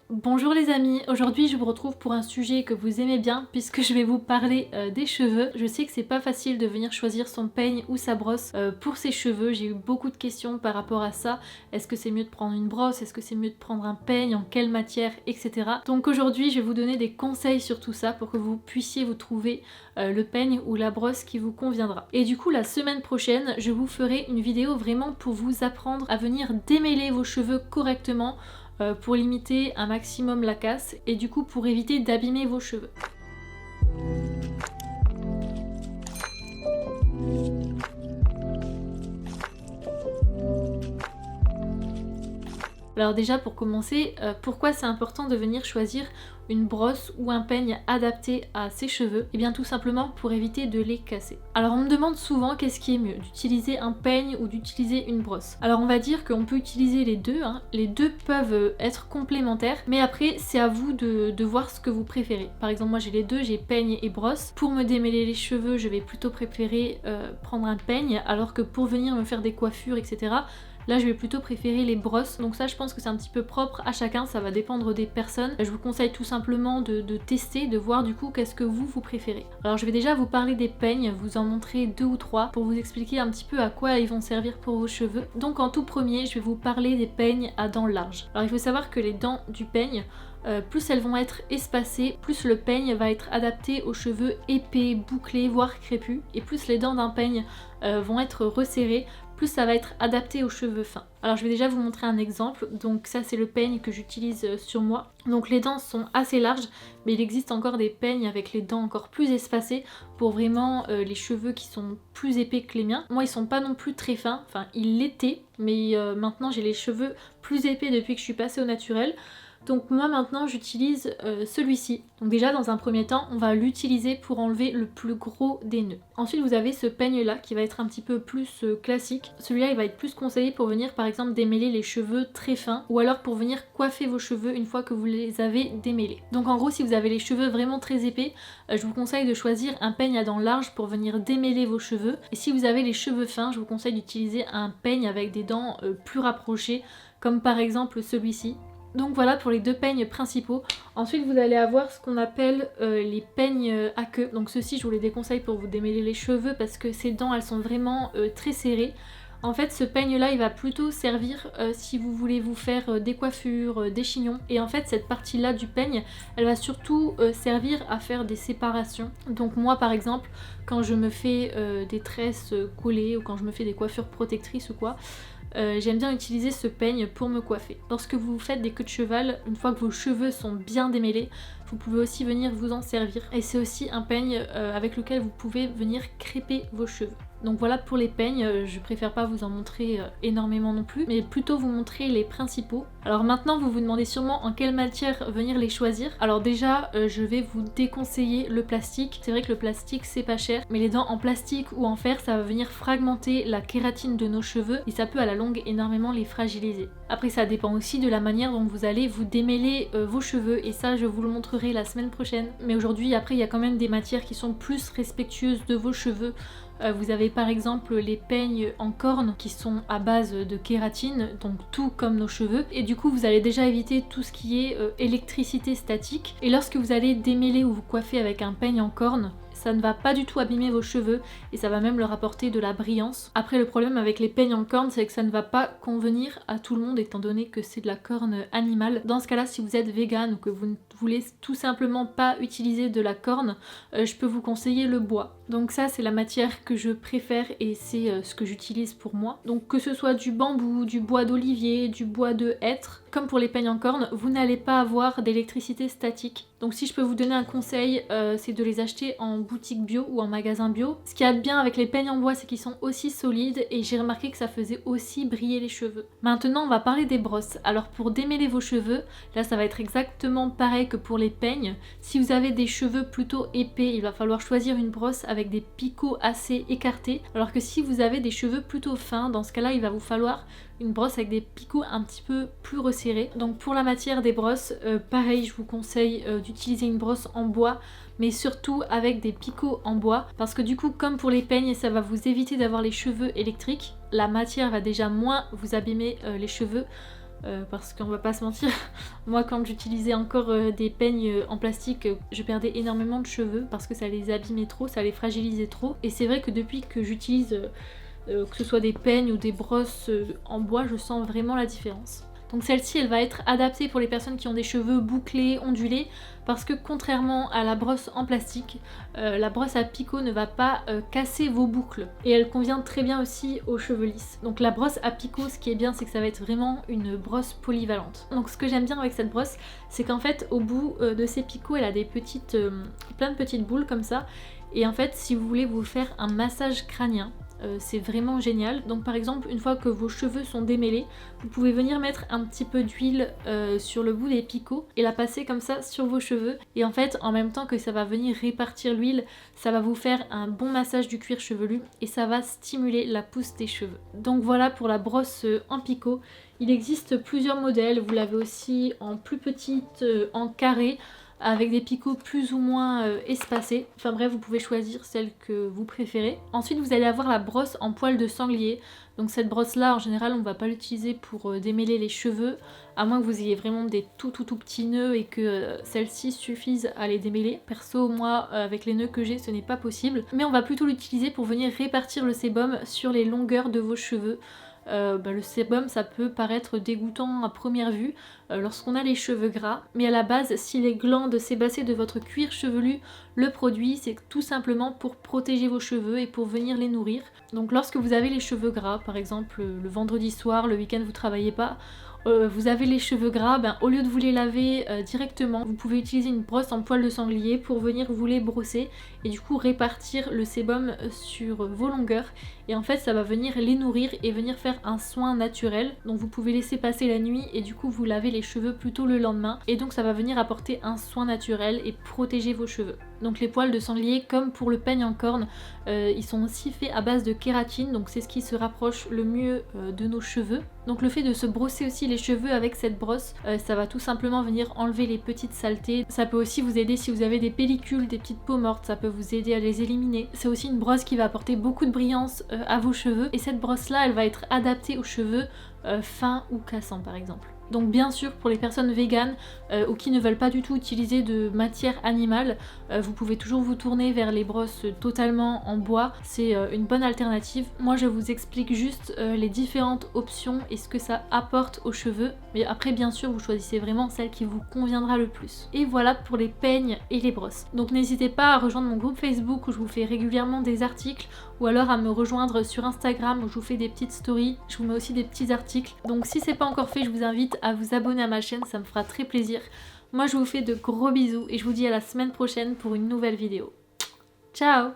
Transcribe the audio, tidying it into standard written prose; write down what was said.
Bonjour les amis, aujourd'hui je vous retrouve pour un sujet que vous aimez bien puisque je vais vous parler des cheveux. Je sais que c'est pas facile de venir choisir son peigne ou sa brosse pour ses cheveux, j'ai eu beaucoup de questions par rapport à ça. Est-ce que c'est mieux de prendre une brosse, est-ce que c'est mieux de prendre un peigne, en quelle matière, etc. Donc aujourd'hui je vais vous donner des conseils sur tout ça pour que vous puissiez vous trouver le peigne ou la brosse qui vous conviendra. Et du coup la semaine prochaine je vous ferai une vidéo vraiment pour vous apprendre à venir démêler vos cheveux correctement pour limiter un maximum la casse et du coup pour éviter d'abîmer vos cheveux. Alors déjà pour commencer, pourquoi c'est important de venir choisir une brosse ou un peigne adapté à ses cheveux? Et bien tout simplement pour éviter de les casser. Alors on me demande souvent qu'est-ce qui est mieux, d'utiliser un peigne ou d'utiliser une brosse. Alors on va dire qu'on peut utiliser les deux, les deux peuvent être complémentaires, mais après c'est à vous de voir ce que vous préférez. Par exemple moi j'ai les deux, j'ai peigne et brosse. Pour me démêler les cheveux je vais plutôt préférer prendre un peigne, alors que pour venir me faire des coiffures etc. Là je vais plutôt préférer les brosses, donc ça je pense que c'est un petit peu propre à chacun, ça va dépendre des personnes. Je vous conseille tout simplement de tester, de voir du coup qu'est-ce que vous préférez. Alors je vais déjà vous parler des peignes, vous en montrer 2 ou 3 pour vous expliquer un petit peu à quoi ils vont servir pour vos cheveux. Donc en tout premier je vais vous parler des peignes à dents larges. Alors il faut savoir que les dents du peigne, plus elles vont être espacées, plus le peigne va être adapté aux cheveux épais, bouclés, voire crépus, et plus les dents d'un peigne vont être resserrées, plus ça va être adapté aux cheveux fins. Alors je vais déjà vous montrer un exemple. Donc ça c'est le peigne que j'utilise sur moi. Donc les dents sont assez larges, mais il existe encore des peignes avec les dents encore plus espacées pour vraiment les cheveux qui sont plus épais que les miens. Moi ils sont pas non plus très fins, enfin ils l'étaient, mais maintenant j'ai les cheveux plus épais depuis que je suis passée au naturel. Donc moi maintenant j'utilise celui-ci. Donc déjà dans un premier temps on va l'utiliser pour enlever le plus gros des nœuds. Ensuite vous avez ce peigne là qui va être un petit peu plus classique. Celui-là il va être plus conseillé pour venir par exemple démêler les cheveux très fins, ou alors pour venir coiffer vos cheveux une fois que vous les avez démêlés. Donc en gros si vous avez les cheveux vraiment très épais, je vous conseille de choisir un peigne à dents larges pour venir démêler vos cheveux. Et si vous avez les cheveux fins, je vous conseille d'utiliser un peigne avec des dents plus rapprochées, comme par exemple celui-ci. Donc voilà pour les deux peignes principaux. Ensuite vous allez avoir ce qu'on appelle les peignes à queue. Donc ceux-ci je vous les déconseille pour vous démêler les cheveux parce que ces dents elles sont vraiment très serrées. En fait ce peigne là il va plutôt servir si vous voulez vous faire des coiffures, des chignons. Et en fait cette partie là du peigne elle va surtout servir à faire des séparations. Donc moi par exemple quand je me fais des tresses collées ou quand je me fais des coiffures protectrices ou quoi, j'aime bien utiliser ce peigne pour me coiffer. Lorsque vous faites des queues de cheval, une fois que vos cheveux sont bien démêlés, vous pouvez aussi venir vous en servir. Et c'est aussi un peigne avec lequel vous pouvez venir crêper vos cheveux. Donc voilà pour les peignes, je préfère pas vous en montrer énormément non plus, mais plutôt vous montrer les principaux. Alors maintenant vous vous demandez sûrement en quelle matière venir les choisir. Alors déjà je vais vous déconseiller le plastique. C'est vrai que le plastique c'est pas cher, mais les dents en plastique ou en fer ça va venir fragmenter la kératine de nos cheveux et ça peut à la longue énormément les fragiliser. Après ça dépend aussi de la manière dont vous allez vous démêler vos cheveux, et ça je vous le montrerai la semaine prochaine. Mais aujourd'hui après il y a quand même des matières qui sont plus respectueuses de vos cheveux. Vous avez par exemple les peignes en corne qui sont à base de kératine, donc tout comme nos cheveux, et du coup vous allez déjà éviter tout ce qui est électricité statique. Et lorsque vous allez démêler ou vous coiffer avec un peigne en corne, ça ne va pas du tout abîmer vos cheveux et ça va même leur apporter de la brillance. Après le problème avec les peignes en corne c'est que ça ne va pas convenir à tout le monde étant donné que c'est de la corne animale. Dans ce cas là si vous êtes vegan ou que vous ne voulez tout simplement pas utiliser de la corne, je peux vous conseiller le bois. Donc ça c'est la matière que je préfère et c'est ce que j'utilise pour moi. Donc que ce soit du bambou, du bois d'olivier, du bois de hêtre, comme pour les peignes en corne, vous n'allez pas avoir d'électricité statique. Donc si je peux vous donner un conseil, c'est de les acheter en boutique bio ou en magasin bio. Ce qu'il y a de bien avec les peignes en bois c'est qu'ils sont aussi solides et j'ai remarqué que ça faisait aussi briller les cheveux. Maintenant on va parler des brosses. Alors pour démêler vos cheveux, là ça va être exactement pareil que pour les peignes. Si vous avez des cheveux plutôt épais, il va falloir choisir une brosse avec des picots assez écartés. Alors que si vous avez des cheveux plutôt fins, dans ce cas là il va vous falloir une brosse avec des picots un petit peu plus resserrés. Donc pour la matière des brosses, pareil je vous conseille d'utiliser une brosse en bois, mais surtout avec des picots en bois, parce que du coup comme pour les peignes ça va vous éviter d'avoir les cheveux électriques, la matière va déjà moins vous abîmer les cheveux. parce qu'on va pas se mentir, moi quand j'utilisais encore des peignes en plastique, je perdais énormément de cheveux parce que ça les abîmait trop, ça les fragilisait trop. Et c'est vrai que depuis que j'utilise que ce soit des peignes ou des brosses en bois, je sens vraiment la différence. Donc celle-ci, elle va être adaptée pour les personnes qui ont des cheveux bouclés, ondulés, parce que contrairement à la brosse en plastique, la brosse à picot ne va pas casser vos boucles. Et elle convient très bien aussi aux cheveux lisses. Donc la brosse à picot, ce qui est bien, c'est que ça va être vraiment une brosse polyvalente. Donc ce que j'aime bien avec cette brosse, c'est qu'en fait, au bout de ces picots, elle a des petites, plein de petites boules comme ça. Et en fait, si vous voulez vous faire un massage crânien, c'est vraiment génial. Donc par exemple, une fois que vos cheveux sont démêlés, vous pouvez venir mettre un petit peu d'huile sur le bout des picots et la passer comme ça sur vos cheveux. Et en fait, en même temps que ça va venir répartir l'huile, ça va vous faire un bon massage du cuir chevelu et ça va stimuler la pousse des cheveux. Donc voilà pour la brosse en picot. Il existe plusieurs modèles, vous l'avez aussi en plus petite, en carré, avec des picots plus ou moins espacés. Enfin bref, vous pouvez choisir celle que vous préférez. Ensuite, vous allez avoir la brosse en poil de sanglier. Donc cette brosse-là, en général, on ne va pas l'utiliser pour démêler les cheveux, à moins que vous ayez vraiment des tout petits nœuds et que celle-ci suffise à les démêler. Perso, moi, avec les nœuds que j'ai, ce n'est pas possible. Mais on va plutôt l'utiliser pour venir répartir le sébum sur les longueurs de vos cheveux. Le sébum, ça peut paraître dégoûtant à première vue lorsqu'on a les cheveux gras, mais à la base, si les glandes sébacées de votre cuir chevelu le produit, c'est tout simplement pour protéger vos cheveux et pour venir les nourrir. Donc lorsque vous avez les cheveux gras, par exemple le vendredi soir, le week-end vous travaillez pas, vous avez les cheveux gras, au lieu de vous les laver directement, vous pouvez utiliser une brosse en poil de sanglier pour venir vous les brosser et du coup répartir le sébum sur vos longueurs. Et en fait, ça va venir les nourrir et venir faire un soin naturel. Donc vous pouvez laisser passer la nuit et du coup vous lavez les cheveux plutôt le lendemain. Et donc ça va venir apporter un soin naturel et protéger vos cheveux. Donc les poils de sanglier, comme pour le peigne en corne, ils sont aussi faits à base de kératine. Donc c'est ce qui se rapproche le mieux de nos cheveux. Donc le fait de se brosser aussi les cheveux avec cette brosse, ça va tout simplement venir enlever les petites saletés. Ça peut aussi vous aider si vous avez des pellicules, des petites peaux mortes, ça peut vous aider à les éliminer. C'est aussi une brosse qui va apporter beaucoup de brillance à vos cheveux. Et cette brosse là, elle va être adaptée aux cheveux fins ou cassants par exemple. Donc bien sûr pour les personnes véganes ou qui ne veulent pas du tout utiliser de matière animale, vous pouvez toujours vous tourner vers les brosses totalement en bois, c'est une bonne alternative. Moi je vous explique juste les différentes options et ce que ça apporte aux cheveux, mais après bien sûr vous choisissez vraiment celle qui vous conviendra le plus. Et voilà pour les peignes et les brosses. Donc n'hésitez pas à rejoindre mon groupe Facebook où je vous fais régulièrement des articles, ou alors à me rejoindre sur Instagram où je vous fais des petites stories, je vous mets aussi des petits articles. Donc si c'est pas encore fait, je vous invite à vous abonner à ma chaîne, ça me fera très plaisir. Moi je vous fais de gros bisous et je vous dis à la semaine prochaine pour une nouvelle vidéo. Ciao!